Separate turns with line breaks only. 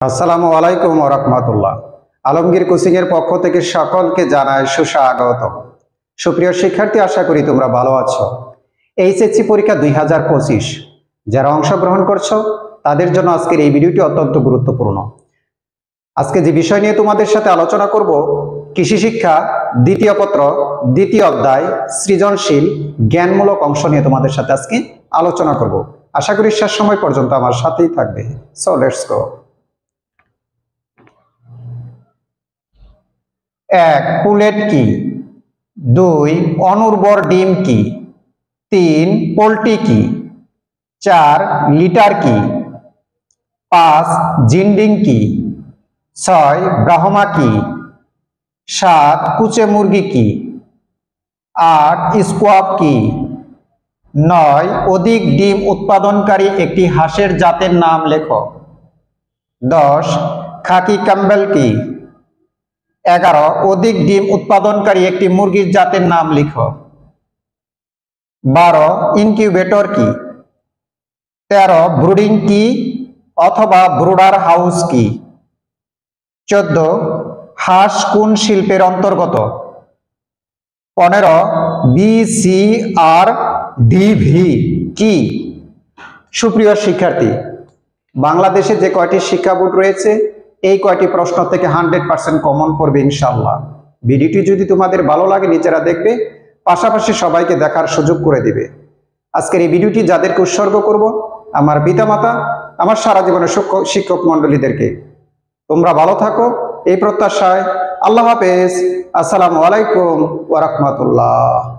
আসসালামু আলাইকুম ওয়া রাহমাতুল্লাহ। আলমগীর কোচিং এর পক্ষ থেকে সকলকে জানাই সুস্বাগতম। সুপ্রিয় শিক্ষার্থী, আশা করি তোমরা ভালো আছো। এইচএসসি পরীক্ষা 2025 যারা অংশগ্রহণ করছো তাদের জন্য আজকের এই ভিডিওটি অত্যন্ত গুরুত্বপূর্ণ। আজকে যে বিষয় নিয়ে তোমাদের সাথে আলোচনা করব, কৃষি শিক্ষা দ্বিতীয় পত্র দ্বিতীয় অধ্যায় সৃজনশীল জ্ঞানমূলক অংশ নিয়ে তোমাদের সাথে আজকে আলোচনা করব। আশা করি শেষ সময় পর্যন্ত আমার সাথেই থাকবে। So let's go. 1. পুলেট কি? 2. অনুর্বর ডিম কি? 3. পোল্ট্রি কি? 4. লিটার কি? 5. জিন্ডিং কি? 6. ব্রাহ্মা কি? 7. কুচে মুরগি কি? 8. স্কোয়াক কি? 9. অধিক ডিম উৎপাদনকারী একটি হাঁসের জাতের নাম লেখো। 10. খাকি ক্যাম্বেল কি? 11. অধিক ডিম উৎপাদনকারী একটি মুরগির জাতের নাম লিখো। 12. ইনকিউবেটর কি? 13. ব্রুডিং কি অথবা ব্রুডার হাউস কি? 14. হাঁস কোন শিল্পের অন্তর্গত? 15. BCRDV কি? সুপ্রিয় শিক্ষার্থী, বাংলাদেশে যে কয়টি শিক্ষা বোর্ড রয়েছে এই কয়টি প্রশ্ন থেকে 100% কমন পড়বে ইনশাআল্লাহ। ভিডিওটি যদি তোমাদের ভালো লাগে নিজেরা দেখবে, পাশাপাশি সবাইকে দেখার সুযোগ করে দিবে। আজকের এই ভিডিওটি যাদেরকে উৎসর্গ করব, আমার পিতামাতা, আমার সারা জীবনের শিক্ষক মণ্ডলীদেরকে। তোমরা ভালো থাকো এই প্রত্যাশায়। আল্লাহ হাফেজ। আসসালামু আলাইকুম ওয়া রাহমাতুল্লাহ।